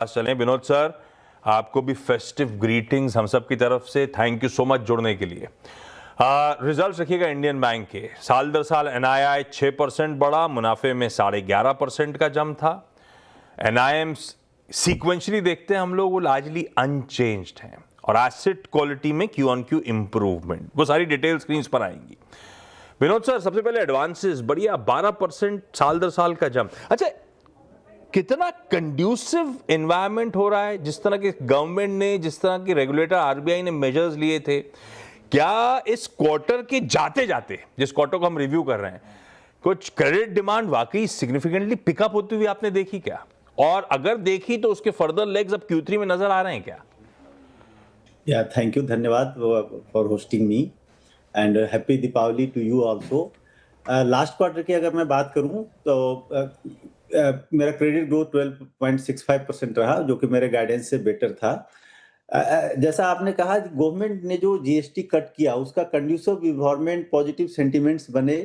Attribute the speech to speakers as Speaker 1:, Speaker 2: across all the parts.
Speaker 1: चलें विनोद सर, आपको भी फेस्टिव ग्रीटिंग्स हम सब की तरफ से। थैंक यू सो मच जुड़ने के लिए। रिजल्ट रखिएगा इंडियन बैंक के। साल दर साल एनआईआई 6% बढ़ा, मुनाफे में 11.5% का जम था। एनआईएम सीक्वेंशली देखते हैं हम लोग, वो लार्जली अनचेंज्ड हैं और एसेट क्वालिटी में क्यू ऑन क्यू इंप्रूवमेंट। वो सारी डिटेल स्क्रीन पर आएंगी। विनोद सर, सबसे पहले एडवांसेस बढ़िया 12% साल दर साल का जम। अच्छा, कितना कंड्यूसिव एनवायरनमेंट हो रहा है, जिस तरह के गवर्नमेंट ने, जिस तरह के रेगुलेटर आरबीआई ने मेजर्स लिए थे, क्या इस क्वार्टर के जाते जाते, जिस क्वार्टर को हम रिव्यू कर रहे हैं, कुछ क्रेडिट डिमांड वाकई सिग्निफिकेंटली पिकअप होती हुई आपने देखी क्या? और अगर देखी तो उसके फर्दर लेग्स अब Q3 में नजर आ रहे हैं क्या?
Speaker 2: थैंक यू, धन्यवाद for hosting me and happy Deepavali to you also. Last quarter की अगर मैं बात करूं तो मेरा क्रेडिट ग्रोथ 12.65% रहा, जो कि मेरे गाइडेंस से बेटर था। जैसा आपने कहा, गवर्नमेंट ने जो जीएसटी कट किया उसका कंड्यूसिव इन्वायरमेंट, पॉजिटिव सेंटिमेंट्स बने,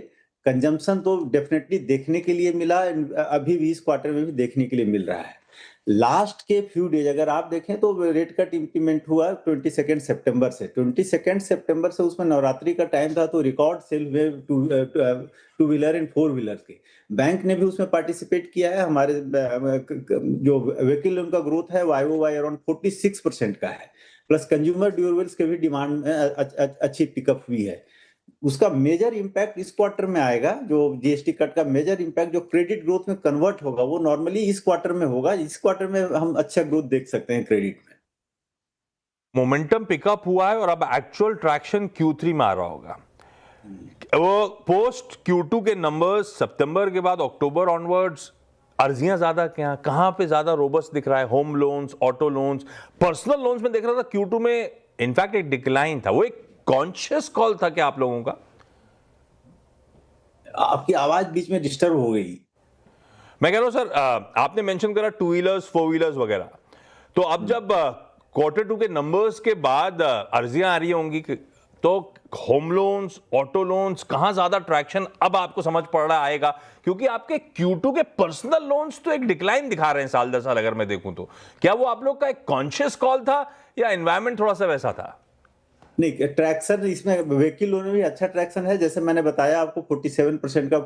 Speaker 2: कंजम्पशन तो डेफिनेटली देखने के लिए मिला, अभी भी इस क्वार्टर में भी देखने के लिए मिल रहा है। लास्ट के फ्यू डेज अगर आप देखें तो रेट कट इंप्लीमेंट हुआ 22 सितंबर से। 22 सितंबर से उसमें नवरात्रि का टाइम था, तो रिकॉर्ड सेल हुए two wheeler and four wheeler के। बैंक ने भी उसमें पार्टिसिपेट किया है। हमारे जो व्हीकल लोन का ग्रोथ है YoY अराउंड 46% का है। प्लस कंज्यूमर ड्यूरेबल्स के भी डिमांड अच्छी पिकअप हुई है। उसका मेजर इंपैक्ट इस क्वार्टर में आएगा। जो जीएसटी कट का मेजर इंपैक्ट जो क्रेडिट ग्रोथ में कन्वर्ट होगा, वो नॉर्मली इस क्वार्टर में होगा। इस क्वार्टर में हम अच्छा ग्रोथ देख सकते हैं क्रेडिट में।
Speaker 1: मोमेंटम पिकअप हुआ है और अब एक्चुअल ट्रैक्शन Q3 में आ रहा होगा। वो पोस्ट Q2 के नंबर्स सितंबर के बाद अक्टूबर ऑनवर्ड्स अर्जियां ज्यादा कहां पे ज्यादा रोबस्ट दिख रहा है? Home loans, auto loans, personal loans में देख रहा था Q2 में इनफैक्ट एक डिक्लाइन था। वो एक कॉन्शियस कॉल था क्या आप लोगों का?
Speaker 2: आपकी आवाज बीच में डिस्टर्ब हो गई।
Speaker 1: मैं कह रहा हूं सर, आपने मेंशन करा टू व्हीलर्स, फोर व्हीलर्स वगैरह, तो अब जब Q2 के नंबर्स के बाद अर्जियां आ रही होंगी, तो होम लोन्स, ऑटो लोन्स, कहां ज्यादा ट्रैक्शन अब आपको समझ पड़ रहा आएगा? क्योंकि आपके Q2 के पर्सनल लोन्स तो एक डिक्लाइन दिखा रहे हैं साल दर साल अगर मैं देखूं तो। क्या वो आप लोग का एक कॉन्शियस कॉल था या एनवायरमेंट थोड़ा सा वैसा था?
Speaker 2: नहीं, ट्रैक्शन इसमें व्हीकल लोन में भी अच्छा ट्रैक्शन है। जैसे मैंने बताया आपको 47% का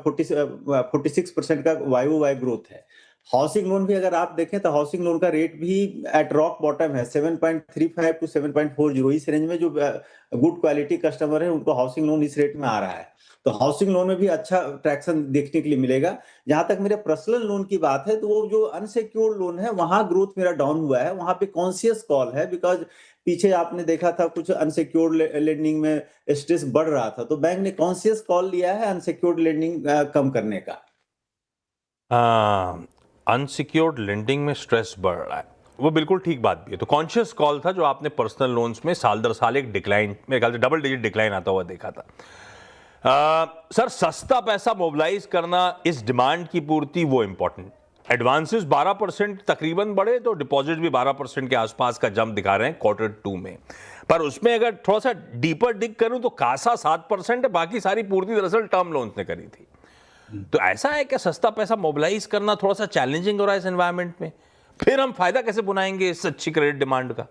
Speaker 2: 46% का YoY ग्रोथ है। हाउसिंग लोन भी अगर आप देखें तो हाउसिंग लोन का रेट भी एट रॉक बॉटम है, 7.35 टू 7.40। इस रेंज में जो गुड क्वालिटी कस्टमर है उनको हाउसिंग लोन इस रेट में आ रहा है। तो हाउसिंग लोन में भी अच्छा ट्रैक्शन देखने के लिए मिलेगा। जहां तक मेरे पर्सनल लोन की बात है, तो वो जो अनसिक्योर्ड लोन है वहां ग्रोथ मेरा डाउन हुआ है। वहां पे कॉन्शियस कॉल है, बिकॉज पीछे आपने देखा था कुछ अनसिक्योर्ड लेंडिंग में स्ट्रेस बढ़ रहा था, तो बैंक ने कॉन्शियस कॉल लिया है अनसिक्योर्ड लेंडिंग कम करने का।
Speaker 1: अनसिक्योर्ड लेंडिंग में स्ट्रेस बढ़ रहा है, वो बिल्कुल ठीक बात भी है। तो कॉन्शियस कॉल था जो आपने पर्सनल लोन्स में साल दर साल एक डिक्लाइन, मेरे ख्याल से डबल डिजिट डिक्लाइन आता हुआ देखा था। सर, सस्ता पैसा मोबिलाइज करना, इस डिमांड की पूर्ति, वो इंपॉर्टेंट। एडवांसेस 12% तकरीबन बढ़े, तो डिपॉजिट भी 12% के आसपास का जंप दिखा रहे हैं Q2 में। पर उसमें अगर थोड़ा सा डीपर डिग करूं तो कासा 7% है, बाकी सारी पूर्ति दरअसल टर्म लोन्स ने करी थी। तो ऐसा है कि सस्ता पैसा मोबिलाइज करना थोड़ा सा चैलेंजिंग हो रहा है इस एनवायरनमेंट में? फिर हम फायदा कैसे बुनाएंगे इस अच्छी क्रेडिट डिमांड का?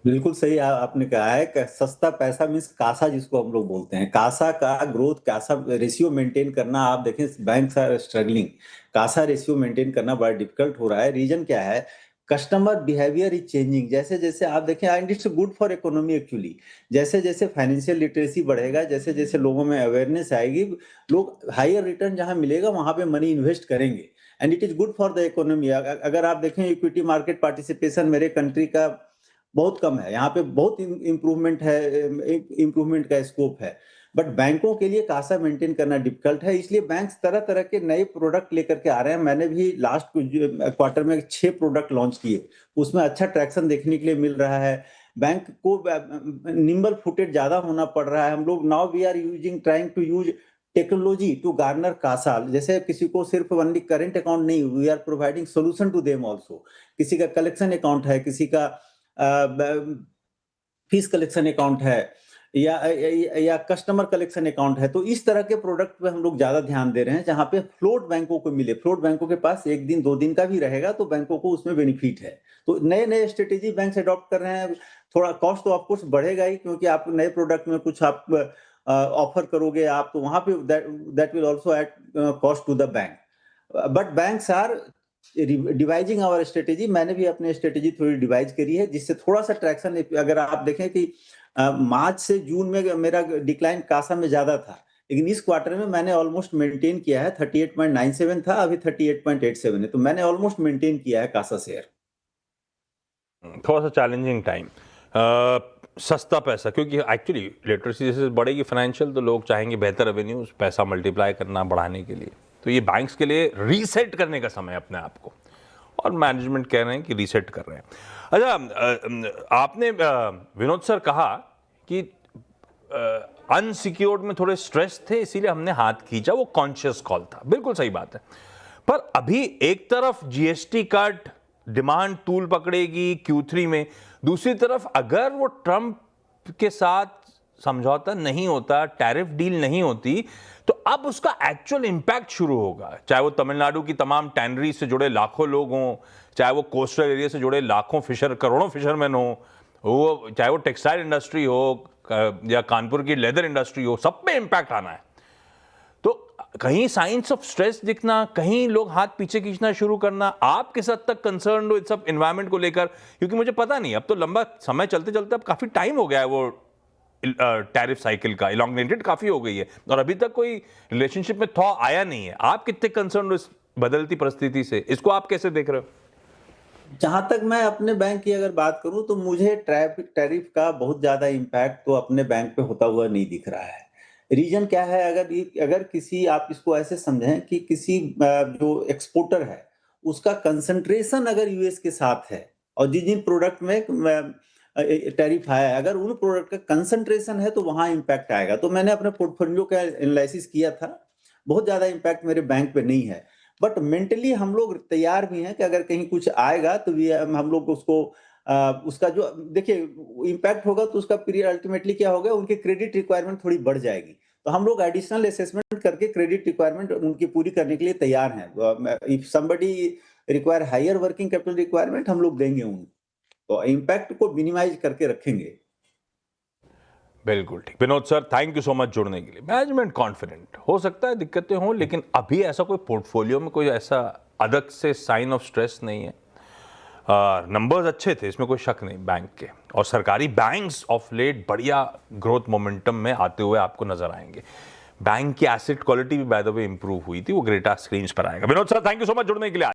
Speaker 2: बिल्कुल सही आपने कहा है कि सस्ता पैसा मींस कासा, जिसको हम लोग बोलते हैं, कासा का ग्रोथ, कासा रेशियो मेंटेन करना। आप देखें banks are struggling, CASA ratio maintain करना बड़ा डिफिकल्ट हो रहा है। रीजन क्या है? Customer behaviour is changing. जैसे जैसे आप देखें, and it's good for economy actually. जैसे जैसे फाइनेंशियल लिटरेसी बढ़ेगा, जैसे जैसे लोगों में अवेयरनेस आएगी, लोग हायर रिटर्न जहां मिलेगा वहां पे मनी इन्वेस्ट करेंगे, and it is good for the economy. अगर आप देखें इक्विटी मार्केट पार्टिसिपेशन मेरे कंट्री का बहुत कम है, यहाँ पे बहुत इम्प्रूवमेंट है, इम्प्रूवमेंट का स्कोप है। बट बैंकों के लिए कासा मेंटेन करना डिफिकल्ट है, इसलिए बैंक तरह तरह के नए प्रोडक्ट लेकर के आ रहे हैं। मैंने भी लास्ट क्वार्टर में 6 प्रोडक्ट लॉन्च किए, उसमें अच्छा ट्रैक्शन देखने के लिए मिल रहा है। बैंक को निम्बल फुटेड ज्यादा होना पड़ रहा है। हम लोग now we are trying to use technology to garner CASA. जैसे किसी को सिर्फ ओनली करेंट अकाउंट नहीं, we are providing solution to them also. किसी का कलेक्शन अकाउंट है, किसी का फीस कलेक्शन अकाउंट है, या कस्टमर कलेक्शन अकाउंट है, तो इस तरह के प्रोडक्ट पे हम लोग ज्यादा ध्यान दे रहे हैं, जहां पे फ्लोट बैंकों को मिले। फ्लोट बैंकों के पास 1 दिन 2 दिन का भी रहेगा तो बैंकों को उसमें बेनिफिट है। तो नए नए स्ट्रेटेजी बैंक अडॉप्ट कर रहे हैं। थोड़ा कॉस्ट तो ऑफकोर्स बढ़ेगा ही, क्योंकि आप नए प्रोडक्ट में कुछ आप ऑफर करोगे आप, तो वहां पे that will also add cost to the bank. But banks are devising our strategy. मैंने भी अपनी स्ट्रेटेजी थोड़ी डिवाइज करी है, जिससे थोड़ा सा ट्रैक्शन। अगर आप देखें कि मार्च से जून में मेरा डिक्लाइन कासा में ज्यादा था, लेकिन इस क्वार्टर में मैंने ऑलमोस्ट मेंटेन किया है। 38.97 था, अभी 38.87 है, तो मैंने ऑलमोस्ट मेंटेन किया है कासा शेयर।
Speaker 1: थोड़ा सा चैलेंजिंग टाइम, सस्ता पैसा, क्योंकि एक्चुअली लिटरेसी जैसे बढ़ेगी फाइनेंशियल, तो लोग चाहेंगे बेहतर रेवेन्यू, पैसा मल्टीप्लाई करना, बढ़ाने के लिए। तो ये बैंक्स के लिए रीसेट करने का समय अपने आप को, और मैनेजमेंट कह रहे हैं कि रीसेट कर रहे हैं। अच्छा, आपने विनोद सर कहा कि अनसिक्योर्ड में थोड़े स्ट्रेस थे, इसीलिए हमने हाथ खींचा, वो कॉन्शियस कॉल था, बिल्कुल सही बात है। पर अभी एक तरफ जीएसटी कट, डिमांड तूल पकड़ेगी Q3 में, दूसरी तरफ अगर वो ट्रंप के साथ समझौता नहीं होता, टैरिफ डील नहीं होती, तो अब उसका एक्चुअल इंपैक्ट शुरू होगा। चाहे वो तमिलनाडु की तमाम टैनरी से जुड़े लाखों लोग हों, चाहे वो कोस्टल एरिया से जुड़े लाखों करोड़ों फिशरमैन हो, वो चाहे वो टेक्सटाइल इंडस्ट्री हो या कानपुर की लेदर इंडस्ट्री हो, सब पे इंपैक्ट आना है। तो कहीं साइंस ऑफ स्ट्रेस दिखना, कहीं लोग हाथ पीछे खींचना शुरू करना, आप किस हद तक कंसर्न हो इस सब एनवायरमेंट को लेकर? क्योंकि मुझे पता नहीं, अब तो लंबा समय चलते चलते अब काफी टाइम हो गया है, वो टैरिफ साइकिल का इलॉन्गेटेड काफी हो गई है, और अभी तक कोई रिलेशनशिप में थॉ आया नहीं है। आप कितने कंसर्न हो इस बदलती परिस्थिति से? इसको आप कैसे देख रहे हो?
Speaker 2: जहां तक मैं अपने बैंक की अगर बात करूं, तो मुझे टैरिफ का बहुत ज्यादा इम्पैक्ट तो अपने बैंक पे होता हुआ नहीं दिख रहा है। रीजन क्या है? अगर किसी, आप इसको ऐसे समझें कि किसी जो एक्सपोर्टर है, उसका कंसंट्रेशन अगर यूएस के साथ है, और जिन जिन प्रोडक्ट में टैरिफ आया है, अगर उन प्रोडक्ट का कंसंट्रेशन है, तो वहां इम्पैक्ट आएगा। तो मैंने अपने पोर्टफोलियो का एनालिसिस किया था, बहुत ज्यादा इम्पैक्ट मेरे बैंक पे नहीं है। बट मेंटली हम लोग तैयार भी हैं कि अगर कहीं कुछ आएगा तो भी हम लोग उसको उसका जो, देखिए, इम्पैक्ट होगा तो उसका पीरियड अल्टीमेटली क्या होगा, उनकी क्रेडिट रिक्वायरमेंट थोड़ी बढ़ जाएगी। तो हम लोग एडिशनल असेसमेंट करके क्रेडिट रिक्वायरमेंट उनकी पूरी करने के लिए तैयार हैं। If somebody require higher working capital requirement, हम लोग देंगे उनको, तो इम्पैक्ट को मिनिमाइज करके रखेंगे।
Speaker 1: बिल्कुल ठीक। Vinod sir, thank you so much जुड़ने के लिए। मैनेजमेंट कॉन्फिडेंट, हो सकता है दिक्कतें हों, लेकिन अभी ऐसा कोई पोर्टफोलियो में कोई ऐसा अलग से साइन ऑफ स्ट्रेस नहीं है। नंबर्स अच्छे थे, इसमें कोई शक नहीं बैंक के, और सरकारी बैंक्स ऑफ लेट बढ़िया ग्रोथ मोमेंटम में आते हुए आपको नजर आएंगे। बैंक की एसेट क्वालिटी भी बाय द वे इंप्रूव हुई थी, वो ग्रेटा स्क्रीन्स पर आएगा। Vinod sir, thank you so much जुड़ने के लिए।